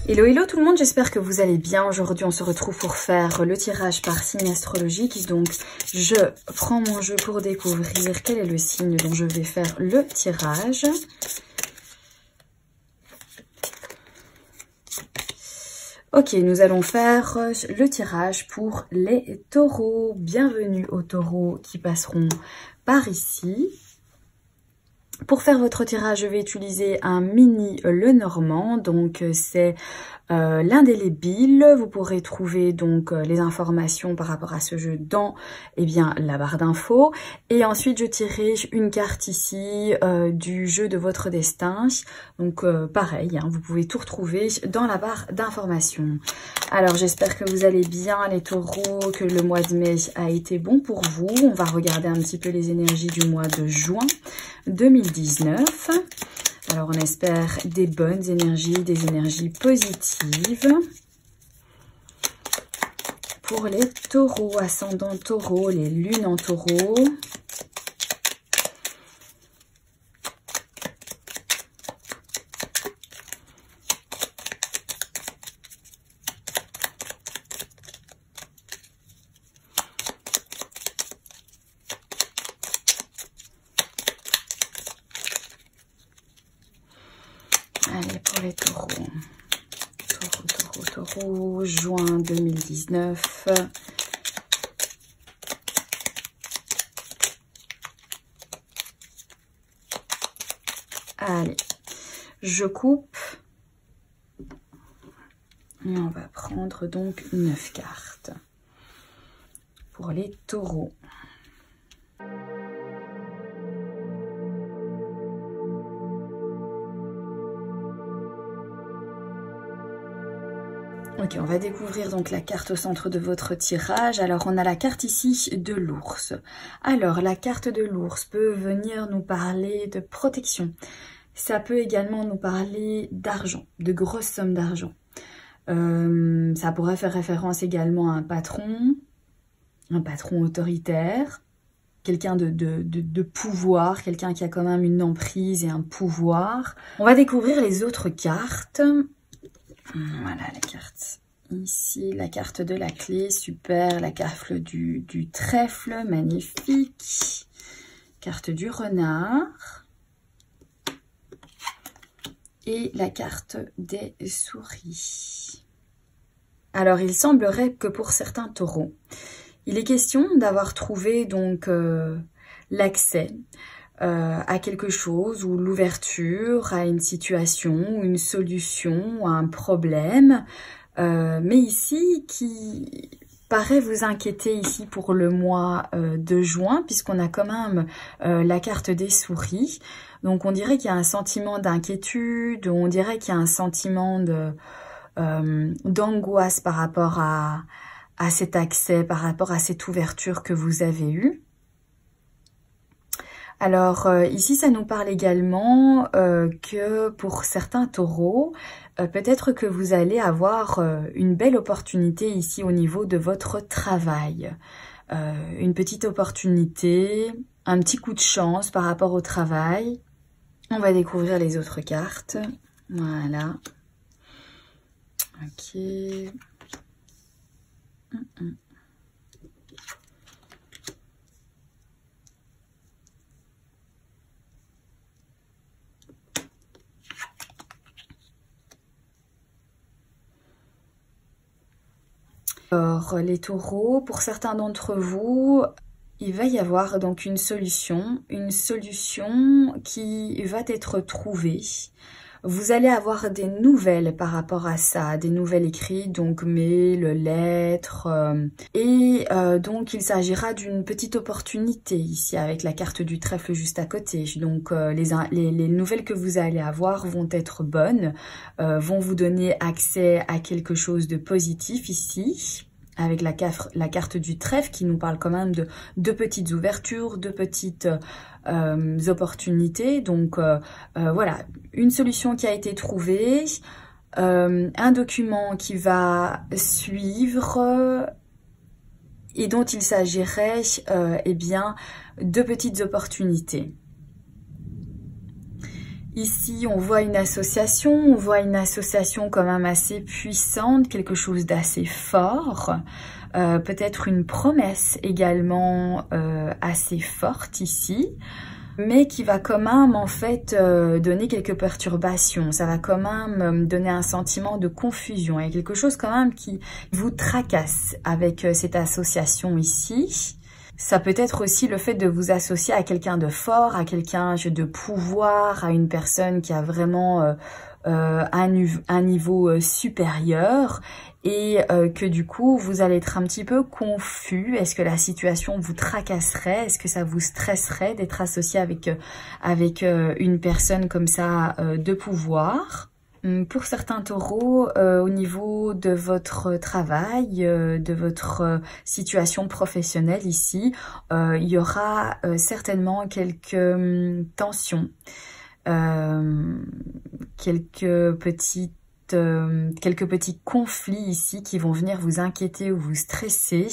Hello hello tout le monde, j'espère que vous allez bien. Aujourd'hui on se retrouve pour faire le tirage par signe astrologique. Donc je prends mon jeu pour découvrir quel est le signe dont je vais faire le tirage. Ok, nous allons faire le tirage pour les taureaux. Bienvenue aux taureaux qui passeront par ici. Pour faire votre tirage, je vais utiliser un mini Lenormand, donc c'est l'indélébile. Vous pourrez trouver donc les informations par rapport à ce jeu dans la barre d'infos. Et ensuite, je tirerai une carte ici du jeu de votre destin. Donc pareil, hein, vous pouvez tout retrouver dans la barre d'informations. Alors j'espère que vous allez bien les taureaux, que le mois de mai a été bon pour vous. On va regarder un petit peu les énergies du mois de juin 2019. Alors on espère des bonnes énergies, des énergies positives. Pour les taureaux, ascendant taureau, les lunes en taureau. Allez, pour les taureaux. Taureau, juin 2019. Allez, je coupe. Et on va prendre donc 9 cartes pour les taureaux. Ok, on va découvrir donc la carte au centre de votre tirage. Alors, on a la carte ici de l'ours. Alors, la carte de l'ours peut venir nous parler de protection. Ça peut également nous parler d'argent, de grosses sommes d'argent. Ça pourrait faire référence également à un patron autoritaire, quelqu'un de pouvoir, quelqu'un qui a quand même une emprise et un pouvoir. On va découvrir les autres cartes. Voilà la carte ici, la carte de la clé, super, la carte du trèfle, magnifique, carte du renard et la carte des souris. Alors il semblerait que pour certains taureaux, il est question d'avoir trouvé donc l'accès à quelque chose ou l'ouverture à une situation, une solution, à un problème, mais ici qui paraît vous inquiéter ici pour le mois de juin, puisqu'on a quand même la carte des souris. Donc on dirait qu'il y a un sentiment d'inquiétude, on dirait qu'il y a un sentiment d'angoisse par rapport à cet accès, par rapport à cette ouverture que vous avez eue. Alors ici, ça nous parle également que pour certains taureaux, peut-être que vous allez avoir une belle opportunité ici au niveau de votre travail. Une petite opportunité, un petit coup de chance par rapport au travail. On va découvrir les autres cartes. Voilà. Ok. Alors, les taureaux, pour certains d'entre vous, il va y avoir donc une solution qui va être trouvée. Vous allez avoir des nouvelles par rapport à ça, des nouvelles écrites, donc mails, lettres. Donc, il s'agira d'une petite opportunité ici avec la carte du trèfle juste à côté. Donc, les nouvelles que vous allez avoir vont être bonnes, vont vous donner accès à quelque chose de positif ici. Avec la carte du trèfle qui nous parle quand même de petites ouvertures, de petites opportunités. Donc voilà, une solution qui a été trouvée, un document qui va suivre et dont il s'agirait de petites opportunités. Ici, on voit une association quand même assez puissante, quelque chose d'assez fort. Peut-être une promesse également assez forte ici, mais qui va quand même en fait donner quelques perturbations. Ça va quand même donner un sentiment de confusion. Il y a quelque chose quand même qui vous tracasse avec cette association ici. Ça peut être aussi le fait de vous associer à quelqu'un de fort, à quelqu'un de pouvoir, à une personne qui a vraiment un niveau supérieur et que du coup vous allez être un petit peu confus. Est-ce que la situation vous tracasserait? Est-ce que ça vous stresserait d'être associé avec une personne comme ça de pouvoir? Pour certains taureaux, au niveau de votre travail, de votre situation professionnelle ici, il y aura certainement quelques tensions, quelques petits conflits ici qui vont venir vous inquiéter ou vous stresser.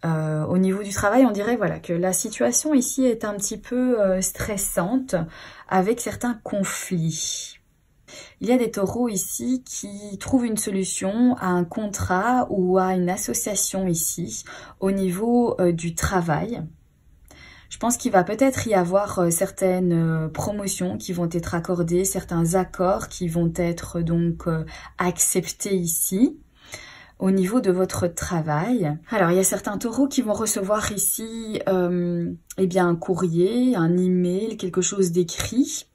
Au niveau du travail, on dirait voilà que la situation ici est un petit peu stressante avec certains conflits. Il y a des taureaux ici qui trouvent une solution à un contrat ou à une association ici au niveau du travail. Je pense qu'il va peut-être y avoir certaines promotions qui vont être accordées, certains accords qui vont être donc acceptés ici au niveau de votre travail. Alors, il y a certains taureaux qui vont recevoir ici eh bien, un courrier, un email, quelque chose d'écrit.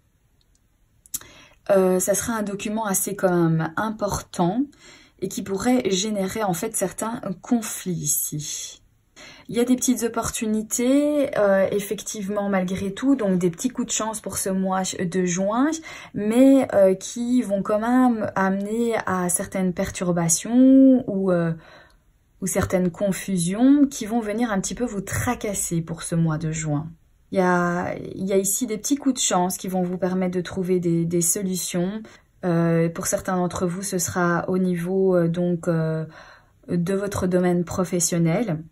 Ça sera un document assez quand même important et qui pourrait générer en fait certains conflits ici. Il y a des petites opportunités, effectivement malgré tout, donc des petits coups de chance pour ce mois de juin, mais qui vont quand même amener à certaines perturbations ou certaines confusions qui vont venir un petit peu vous tracasser pour ce mois de juin. Il y a ici des petits coups de chance qui vont vous permettre de trouver des solutions. Pour certains d'entre vous, ce sera au niveau donc de votre domaine professionnel.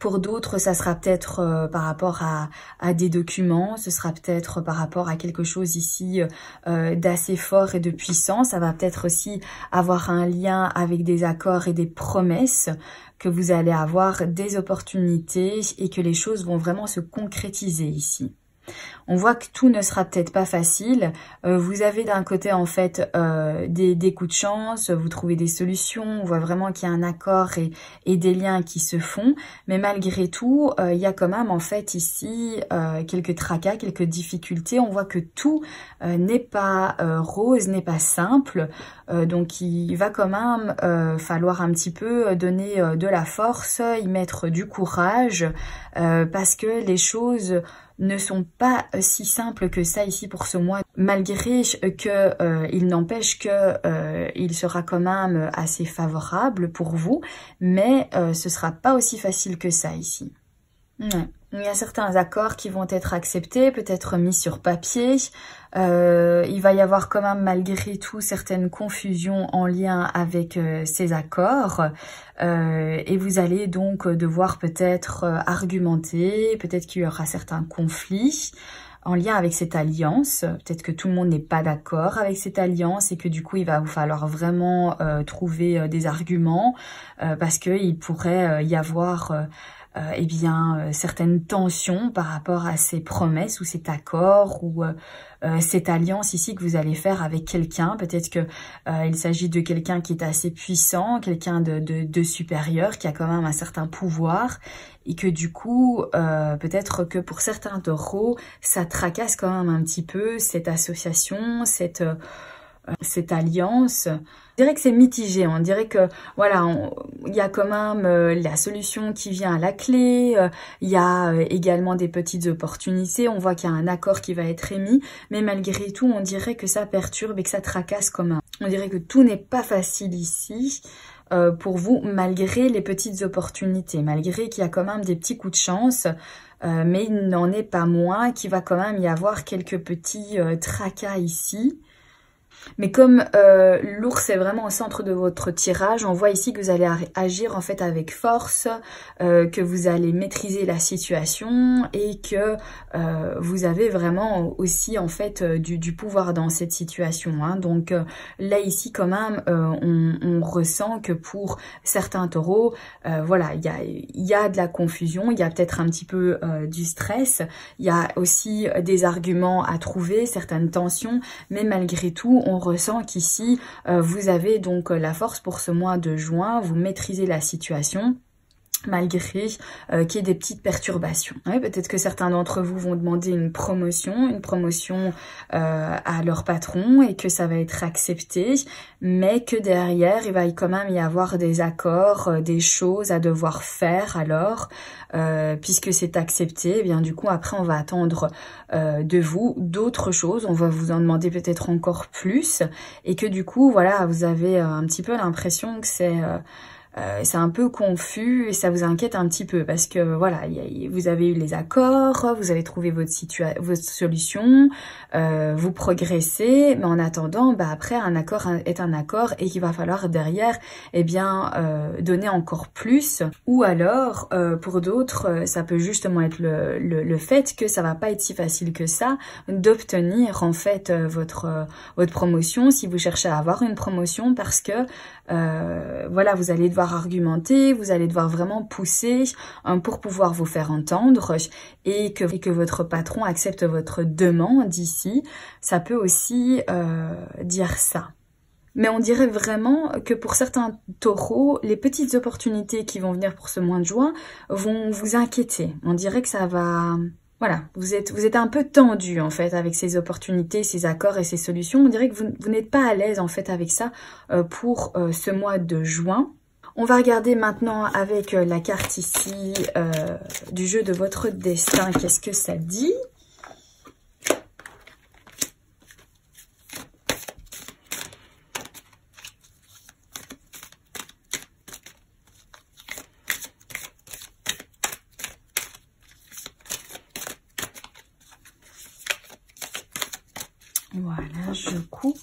Pour d'autres, ça sera peut-être par rapport à des documents, ce sera peut-être par rapport à quelque chose ici d'assez fort et de puissant. Ça va peut-être aussi avoir un lien avec des accords et des promesses, que vous allez avoir des opportunités et que les choses vont vraiment se concrétiser ici. On voit que tout ne sera peut-être pas facile. Vous avez d'un côté en fait des coups de chance, vous trouvez des solutions, on voit vraiment qu'il y a un accord et des liens qui se font. Mais malgré tout, il y a quand même en fait ici quelques tracas, quelques difficultés. On voit que tout n'est pas rose, n'est pas simple. Donc il va quand même falloir un petit peu donner de la force, y mettre du courage parce que les choses ne sont pas si simples que ça ici pour ce mois, malgré que il n'empêche que il sera quand même assez favorable pour vous, mais ce sera pas aussi facile que ça ici. Ouais. Il y a certains accords qui vont être acceptés, peut-être mis sur papier. Il va y avoir quand même malgré tout certaines confusions en lien avec ces accords. Et vous allez donc devoir peut-être argumenter, peut-être qu'il y aura certains conflits en lien avec cette alliance. Peut-être que tout le monde n'est pas d'accord avec cette alliance et que du coup il va vous falloir vraiment trouver des arguments parce qu'il pourrait y avoir eh bien, certaines tensions par rapport à ces promesses ou cet accord ou cette alliance ici que vous allez faire avec quelqu'un. Peut-être que il s'agit de quelqu'un qui est assez puissant, quelqu'un de supérieur, qui a quand même un certain pouvoir et que du coup, peut-être que pour certains taureaux, ça tracasse quand même un petit peu cette association, cette alliance. On dirait que c'est mitigé, on dirait que voilà, il y a quand même la solution qui vient à la clé, il y a également des petites opportunités, on voit qu'il y a un accord qui va être émis, mais malgré tout, on dirait que ça perturbe et que ça tracasse quand même. On dirait que tout n'est pas facile ici pour vous, malgré les petites opportunités, malgré qu'il y a quand même des petits coups de chance, mais il n'en est pas moins qu'il va quand même y avoir quelques petits tracas ici. Mais comme l'ours est vraiment au centre de votre tirage, on voit ici que vous allez agir en fait avec force, que vous allez maîtriser la situation et que vous avez vraiment aussi en fait du pouvoir dans cette situation. Hein. Donc là ici quand même, on ressent que pour certains taureaux, voilà, il y a de la confusion, il y a peut-être un petit peu du stress, il y a aussi des arguments à trouver, certaines tensions, mais malgré tout, on ressent qu'ici, vous avez donc la force pour ce mois de juin, vous maîtrisez la situation, malgré qu'il y ait des petites perturbations. Ouais, peut-être que certains d'entre vous vont demander une promotion à leur patron et que ça va être accepté, mais que derrière, il va quand même y avoir des accords, des choses à devoir faire alors, puisque c'est accepté, eh bien du coup après on va attendre de vous d'autres choses, on va vous en demander peut-être encore plus, et que du coup voilà, vous avez un petit peu l'impression que c'est un peu confus et ça vous inquiète un petit peu parce que voilà, vous avez eu les accords, vous avez trouvé votre solution, vous progressez, mais en attendant, bah après un accord est un accord et qu'il va falloir derrière, eh bien donner encore plus. Ou alors pour d'autres, ça peut justement être le fait que ça va pas être si facile que ça d'obtenir en fait votre promotion si vous cherchez à avoir une promotion, parce que voilà, vous allez devoir argumenter, vous allez devoir vraiment pousser pour pouvoir vous faire entendre et que votre patron accepte votre demande ici. Ça peut aussi dire ça. Mais on dirait vraiment que pour certains taureaux, les petites opportunités qui vont venir pour ce mois de juin vont vous inquiéter. On dirait que ça va... Voilà, vous êtes un peu tendu en fait avec ces opportunités, ces accords et ces solutions. On dirait que vous n'êtes pas à l'aise en fait avec ça pour ce mois de juin. On va regarder maintenant avec la carte ici du jeu de votre destin. Qu'est-ce que ça dit ? Voilà, je coupe.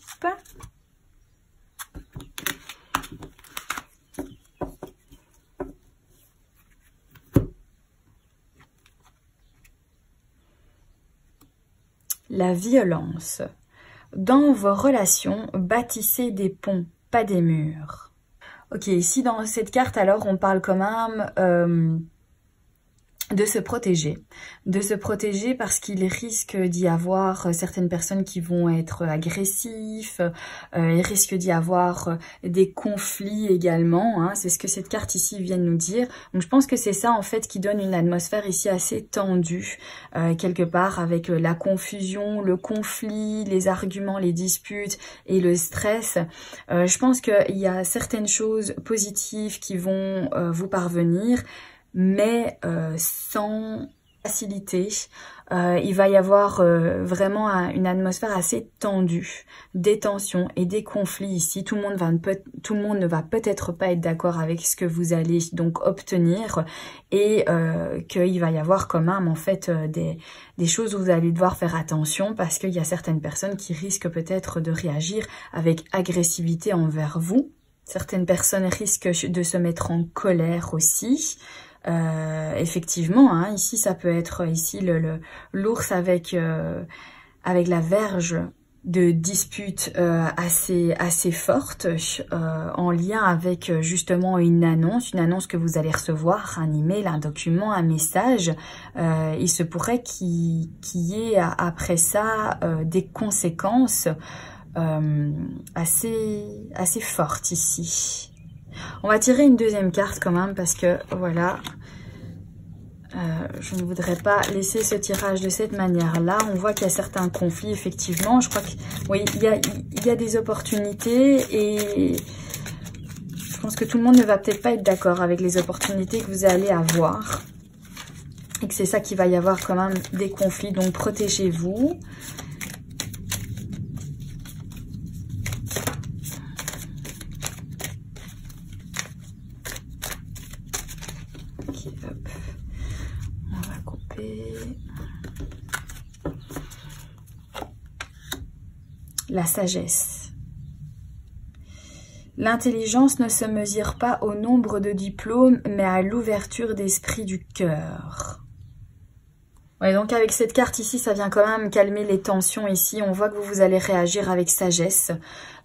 La violence. Dans vos relations, bâtissez des ponts, pas des murs. Ok, ici dans cette carte, alors, on parle quand même de se protéger parce qu'il risque d'y avoir certaines personnes qui vont être agressifs, il risque d'y avoir des conflits également, hein, c'est ce que cette carte ici vient de nous dire. Donc je pense que c'est ça en fait qui donne une atmosphère ici assez tendue, quelque part, avec la confusion, le conflit, les arguments, les disputes et le stress. Je pense qu'il y a certaines choses positives qui vont vous parvenir, mais sans facilité. Il va y avoir vraiment une atmosphère assez tendue, des tensions et des conflits ici. Tout le monde ne va peut-être pas être d'accord avec ce que vous allez donc obtenir, et qu'il va y avoir quand même en fait des choses où vous allez devoir faire attention, parce qu'il y a certaines personnes qui risquent peut-être de réagir avec agressivité envers vous. Certaines personnes risquent de se mettre en colère aussi. Effectivement, hein, ici ça peut être ici l'ours avec la verge de disputes assez forte, en lien avec justement une annonce que vous allez recevoir, un email, un document, un message. Il se pourrait qu'il y ait après ça des conséquences assez fortes ici. On va tirer une deuxième carte quand même, parce que voilà, je ne voudrais pas laisser ce tirage de cette manière-là. On voit qu'il y a certains conflits, effectivement. Je crois que oui, il y a des opportunités, et je pense que tout le monde ne va peut-être pas être d'accord avec les opportunités que vous allez avoir. Et que c'est ça qu'il va y avoir quand même des conflits. Donc protégez-vous. La sagesse. L'intelligence ne se mesure pas au nombre de diplômes, mais à l'ouverture d'esprit du cœur. Ouais, donc avec cette carte ici, ça vient quand même calmer les tensions ici. On voit que vous allez réagir avec sagesse,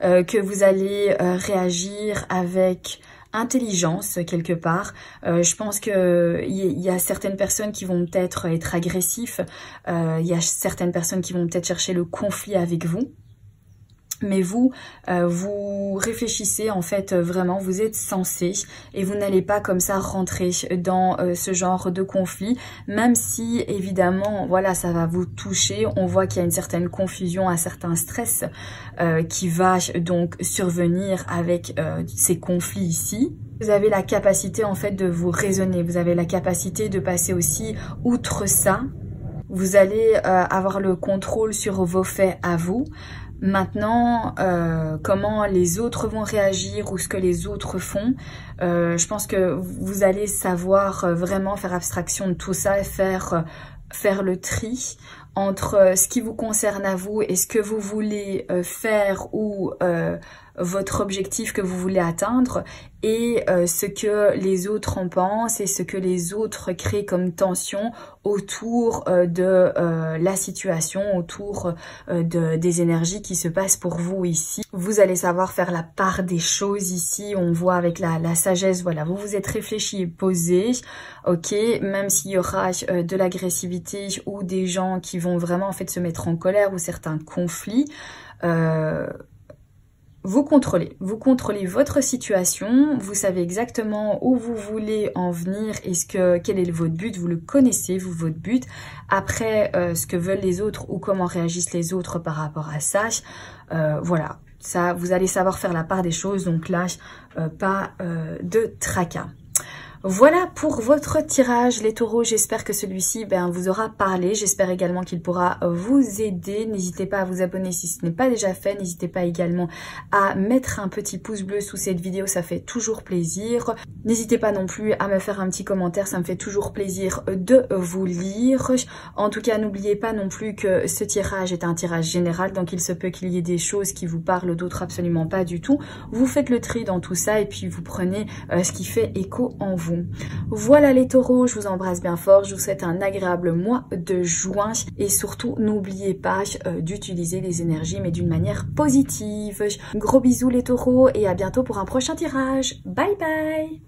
que vous allez réagir avec intelligence quelque part. Je pense que il y a certaines personnes qui vont peut-être être agressifs. Il y a certaines personnes qui vont peut-être chercher le conflit avec vous. Mais vous, vous réfléchissez en fait vraiment, vous êtes sensé et vous n'allez pas comme ça rentrer dans ce genre de conflit, même si évidemment, voilà, ça va vous toucher. On voit qu'il y a une certaine confusion, un certain stress qui va donc survenir avec ces conflits ici. Vous avez la capacité en fait de vous raisonner, vous avez la capacité de passer aussi outre ça. Vous allez avoir le contrôle sur vos faits à vous. Maintenant, comment les autres vont réagir ou ce que les autres font, je pense que vous allez savoir vraiment faire abstraction de tout ça et faire le tri entre ce qui vous concerne à vous et ce que vous voulez faire ou votre objectif que vous voulez atteindre et ce que les autres en pensent et ce que les autres créent comme tension autour de la situation, autour des énergies qui se passent pour vous ici. Vous allez savoir faire la part des choses ici, on voit avec la sagesse, voilà, vous vous êtes réfléchi et posé, ok, même s'il y aura de l'agressivité ou des gens qui vont vraiment en fait se mettre en colère ou certains conflits, vous contrôlez votre situation, vous savez exactement où vous voulez en venir et quel est votre but, vous le connaissez, vous, votre but. Après, ce que veulent les autres ou comment réagissent les autres par rapport à ça, voilà, ça, vous allez savoir faire la part des choses, donc là, pas de tracas. Voilà pour votre tirage les taureaux, j'espère que celui-ci vous aura parlé, j'espère également qu'il pourra vous aider. N'hésitez pas à vous abonner si ce n'est pas déjà fait, n'hésitez pas également à mettre un petit pouce bleu sous cette vidéo, ça fait toujours plaisir. N'hésitez pas non plus à me faire un petit commentaire, ça me fait toujours plaisir de vous lire. En tout cas, n'oubliez pas non plus que ce tirage est un tirage général, donc il se peut qu'il y ait des choses qui vous parlent, d'autres absolument pas du tout. Vous faites le tri dans tout ça et puis vous prenez ce qui fait écho en vous. Voilà les taureaux, je vous embrasse bien fort, je vous souhaite un agréable mois de juin et surtout n'oubliez pas d'utiliser les énergies mais d'une manière positive. Gros bisous les taureaux et à bientôt pour un prochain tirage. Bye bye.